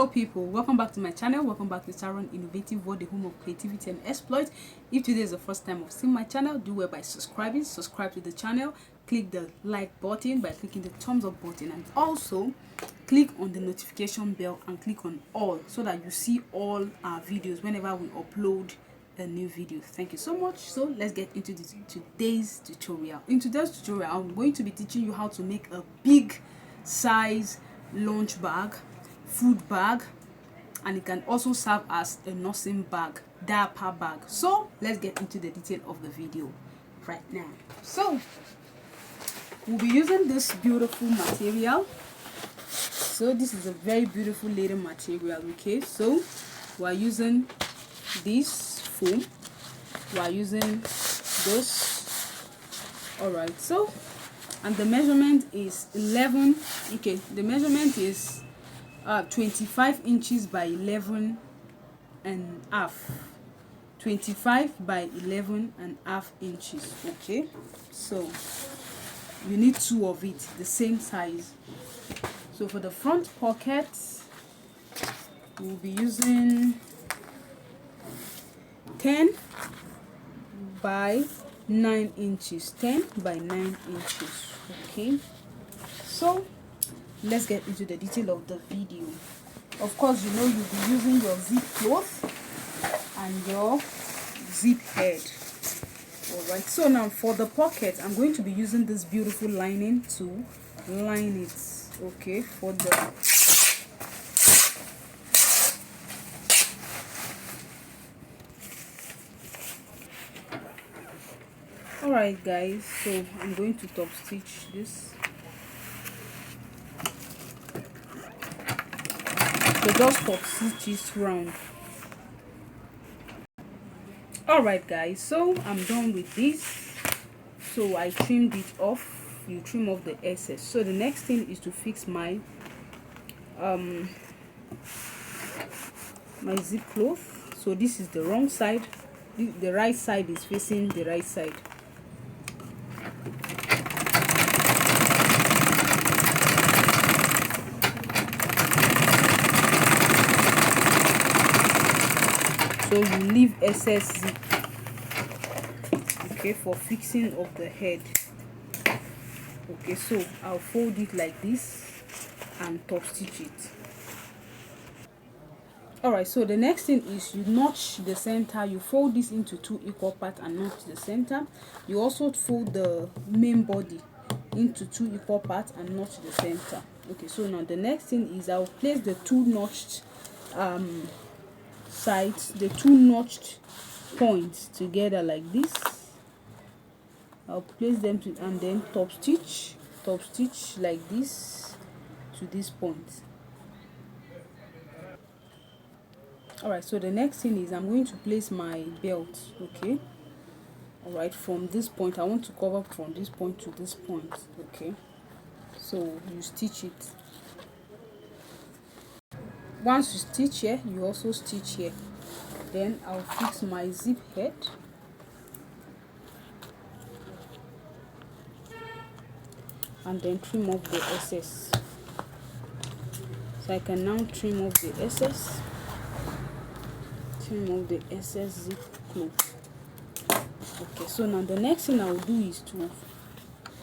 Hello people, welcome back to my channel. Welcome back to Tarron Innovative World, the home of creativity and exploit. If today is the first time of seeing my channel, do well by subscribing. Subscribe to the channel, click the like button by clicking the thumbs up button, and also click on the notification bell and click on all so that you see all our videos whenever we upload a new video. Thank you so much. So let's get into today's tutorial. In today's tutorial, I'm going to be teaching you how to make a big size lunch bag, food bag, and it can also serve as a nursing bag, diaper bag. So let's get into the detail of the video right now. So we'll be using this beautiful material. So this is a very beautiful leather material. Okay, so we're using this foam, we're using this. All right, so and the measurement is 11. Okay, the measurement is 25 inches by 11 and half. 25 by 11 and half inches. Okay, so you need two of it, the same size. So for the front pocket, we'll be using 10 by 9 inches. 10 by 9 inches. Okay, so let's get into the detail of the video. Of course, you know you'll be using your zip cloth and your zip head. All right, so now for the pocket, I'm going to be using this beautiful lining to line it. Okay, for the alright guys, so I'm going to top stitch this. So just top stitch it round. Alright guys, so I'm done with this. So I trimmed it off. You trim off the excess. So the next thing is to fix my my zip cloth. So this is the wrong side, the right side is facing the right side. So you leave excess zip, okay, for fixing of the head. Okay, so I'll fold it like this and top stitch it. Alright, so the next thing is you notch the center. You fold this into two equal parts and notch the center. You also fold the main body into two equal parts and notch the center. Okay, so now the next thing is I'll place the two notched sides, the two notched points together like this. I'll place them to, and then top stitch like this to this point. Alright, so the next thing is I'm going to place my belt. Okay, alright, from this point I want to cover from this point to this point. Okay, so you stitch it. Once you stitch here, you also stitch here. Then I'll fix my zip head. And then trim off the excess. So I can now trim off the excess. Trim off the excess zip cloth. Okay, so now the next thing I will do is to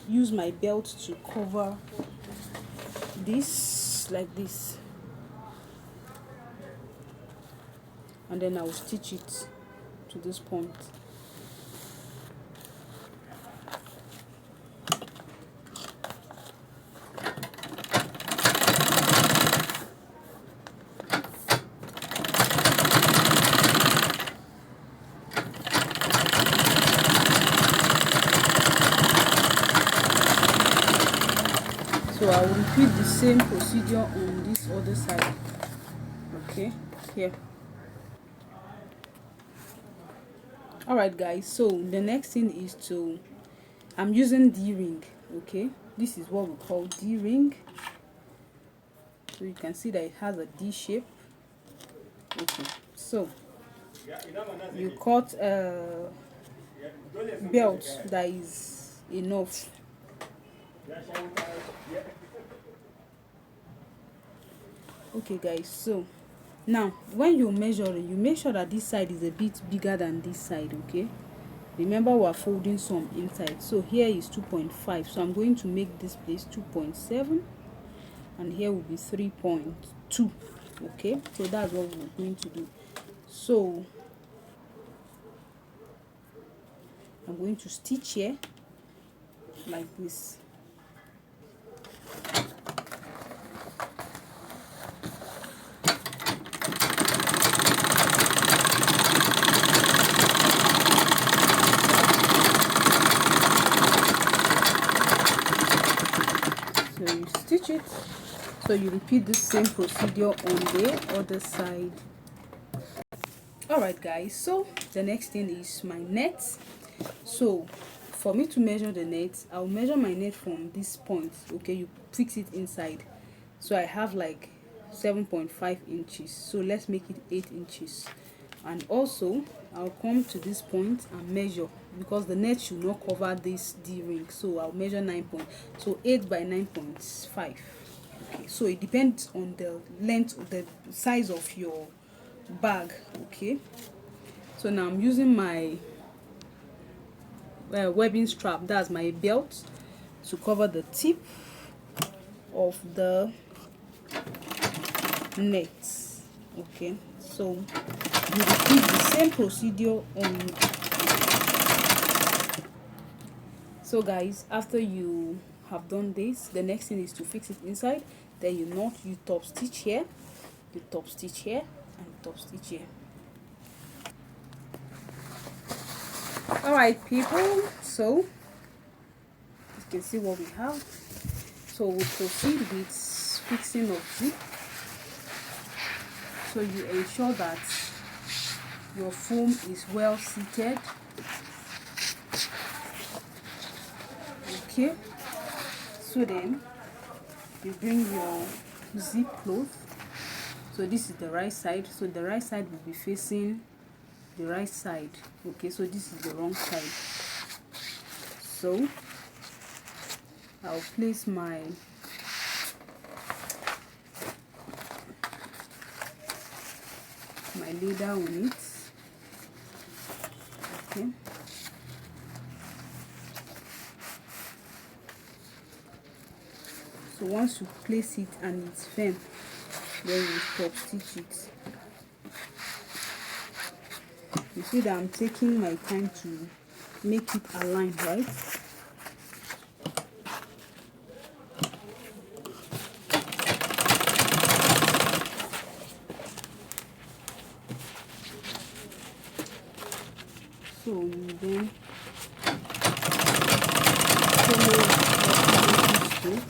use my belt to cover this like this. And then I will stitch it to this point. So I will repeat the same procedure on this other side. Okay, here. Alright guys, so the next thing is to, I'm using D-ring. Okay, this is what we call D-ring. So you can see that it has a D shape. Okay, so you cut a belt that is enough. Okay guys, so now when you're measuring, you make sure that this side is a bit bigger than this side. Okay, remember we're folding some inside, so here is 2.5, so I'm going to make this place 2.7, and here will be 3.2. okay, so that's what we're going to do. So I'm going to stitch here like this. So you stitch it, so you repeat the same procedure on the other side. Alright guys, so the next thing is my net. So for me to measure the net, I'll measure my net from this point. Okay, you fix it inside, so I have like 7.5 inches, so let's make it 8 inches. And also I'll come to this point and measure, because the net should not cover this D-ring, so I'll measure 8 by 9.5. okay, so it depends on the length, the size of your bag. Okay, so now I'm using my webbing strap, that's my belt, to cover the tip of the net. Okay, so you repeat the same procedure on. So guys, after you have done this, the next thing is to fix it inside. Then you knot, you top stitch here, you top stitch here, and top stitch here. Alright people, so you can see what we have. So we'll proceed with fixing of zip. So you ensure that your foam is well seated. Okay, so then you bring your zip cloth. So this is the right side, so the right side will be facing the right side. Okay, so this is the wrong side. So I'll place my leader on it. Okay, so once you place it and it's firm, then you top stitch it. You see that I'm taking my time to make it align, right? So you then follow what you do.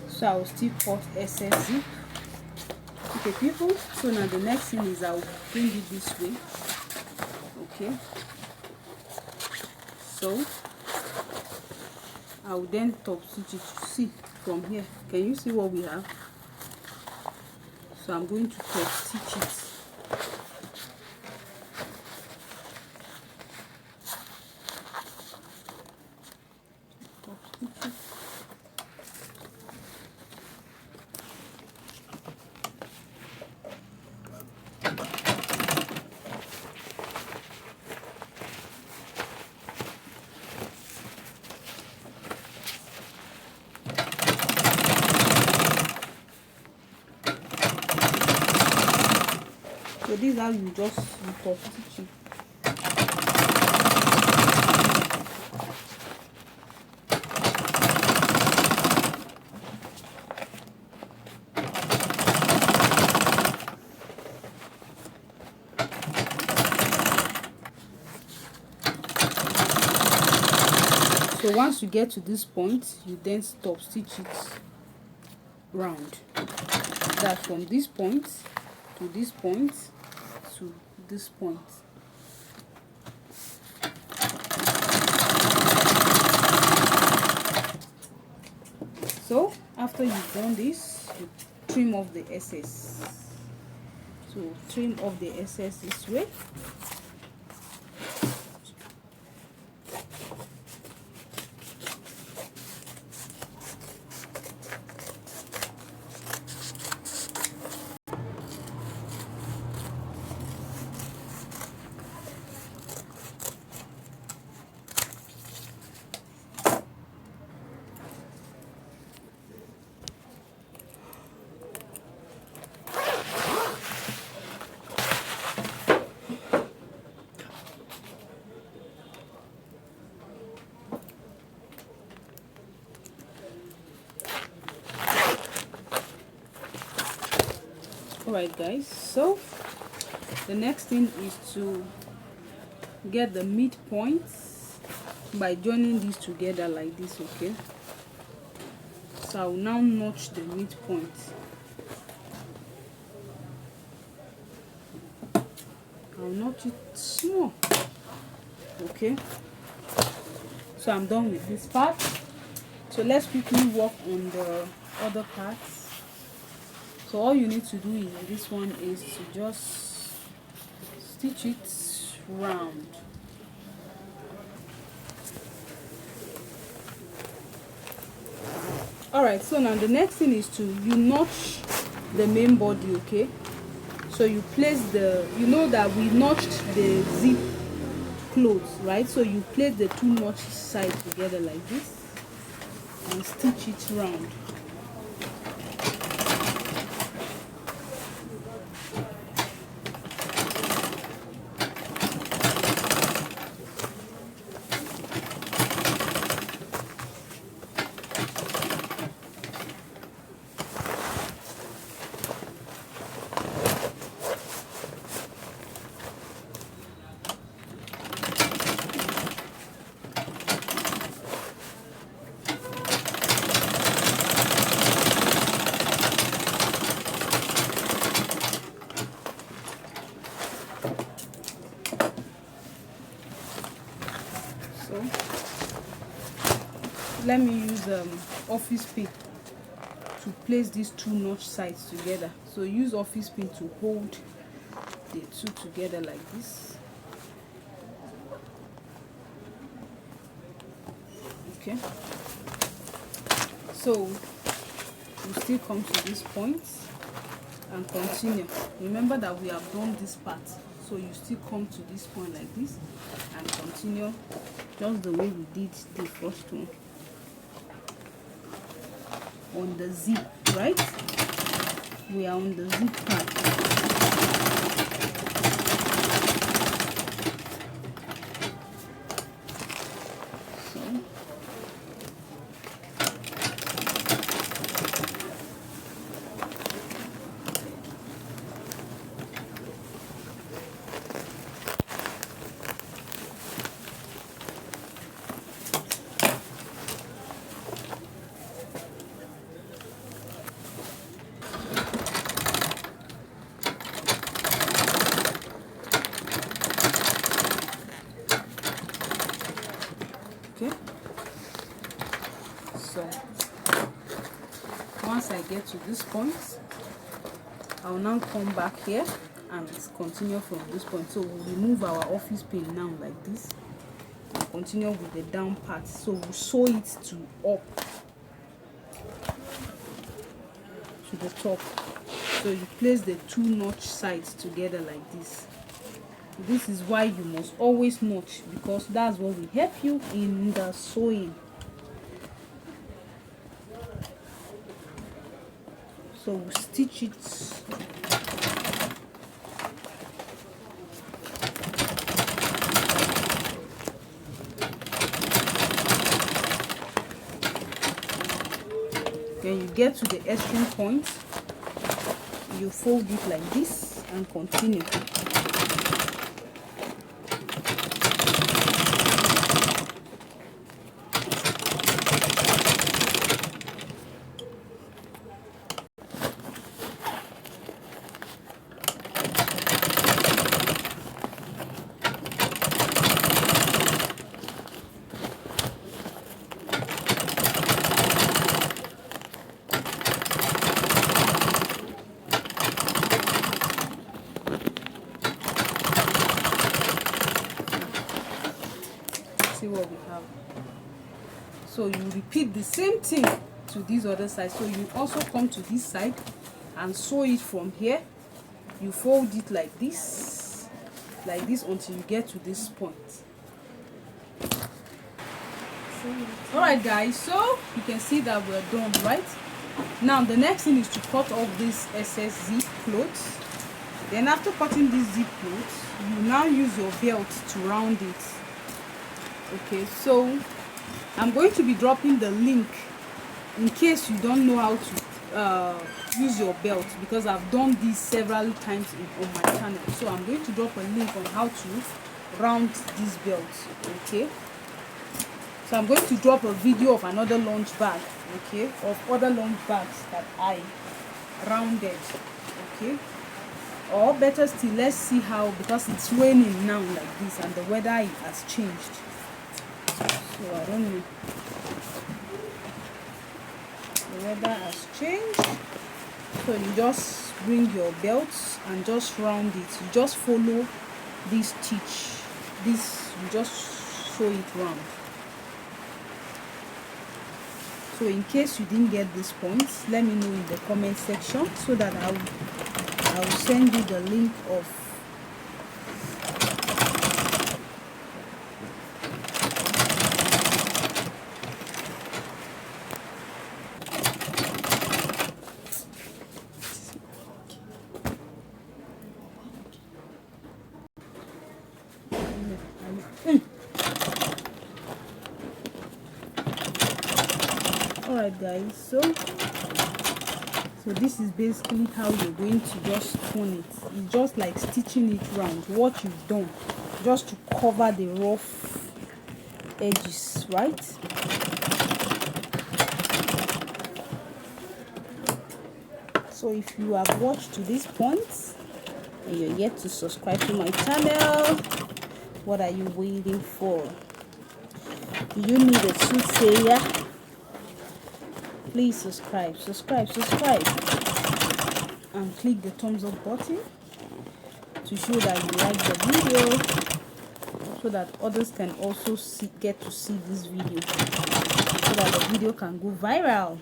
So I'll still cut excess zip. Okay people, so now the next thing is I'll bring it this way. Okay, so I will then top stitch it. See from here, can you see what we have? So I'm going to top stitch it. Top stitch it. So this is how you top stitch it. So once you get to this point, you then stop stitch it round. That from this point to this point to this point. So after you've done this, you trim off the excess. So trim off the excess this way. Alright guys, so the next thing is to get the midpoints by joining these together like this. Okay, so I'll now notch the midpoint. I'll notch it small. Okay, so I'm done with this part. So let's quickly work on the other parts. So all you need to do in this one is to just stitch it round. Alright, so now the next thing is to notch the main body. Okay, so you place the, you know that we notched the zip clothes, right? So you place the two notch sides together like this and stitch it round. Let me use office pin to place these two notch sides together. So use office pin to hold the two together like this. Okay, so we still come to this point and continue. Remember that we have done this part, so you still come to this point like this and continue just the way we did the first one on the zip, right? We are on the zip part. So once I get to this point, I'll now come back here and continue from this point. So we'll remove our office pin now like this and continue with the down part. So we'll sew it to up to the top. So you place the two notch sides together like this. This is why you must always notch, because that's what will help you in the sewing. So we'll stitch it when you get to the extreme point, you fold it like this and continue. What we have. So you repeat the same thing to this other side. So you also come to this side and sew it from here. You fold it like this until you get to this point. Alright guys, so you can see that we're done, right? Now the next thing is to cut off this excess zip clothes. Then after cutting this zip clothes, you now use your belt to round it. Okay, so I'm going to be dropping the link in case you don't know how to use your belt, because I've done this several times on my channel. So I'm going to drop a link on how to round this belt. Okay, so I'm going to drop a video of another lunch bag, okay, of other lunch bags that I rounded. Okay, or better still, let's see how, because it's raining now like this and the weather has changed, so I don't know, the weather has changed. So you just bring your belt and just round it. You just follow this stitch, this, you just sew it round. So in case you didn't get this point, let me know in the comment section, so that I'll send you the link of Alright guys, so this is basically how you're going to just turn it. It's just like stitching it round, what you've done, just to cover the rough edges, right? So if you have watched to this point and you're yet to subscribe to my channel, what are you waiting for? Do you need a soothsayer? Please subscribe, and click the thumbs up button to show that you like the video, so that others can also get to see this video, so that the video can go viral.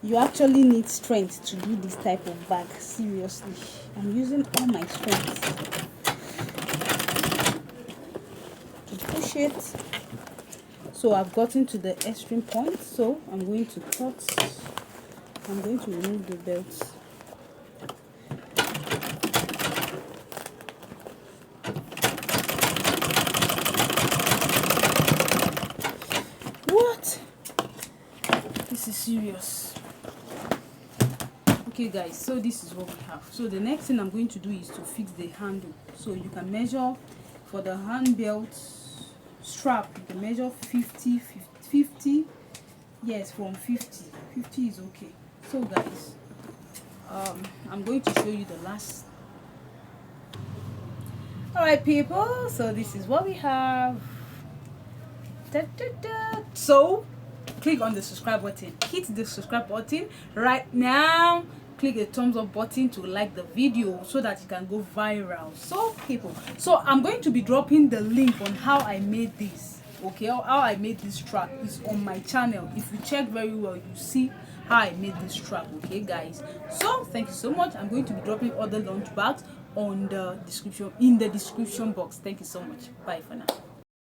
You actually need strength to do this type of bag. Seriously, I'm using all my strength to push it. So I've gotten to the extreme point, so I'm going to cut. I'm going to remove the belt. What? This is serious. Okay guys, so this is what we have. So the next thing I'm going to do is to fix the handle. So you can measure for the hand belt strap, you can measure 50. Yes, from 50 is okay. So guys, I'm going to show you the last. All right people, so this is what we have. So click on the subscribe button, hit the subscribe button right now, click the thumbs up button to like the video, so that it can go viral. So people, so I'm going to be dropping the link on how I made this, okay, how I made this strap is on my channel. If you check very well, you see how I made this strap. Okay guys, so thank you so much. I'm going to be dropping other lunch bags on the description, in the description box. Thank you so much. Bye for now.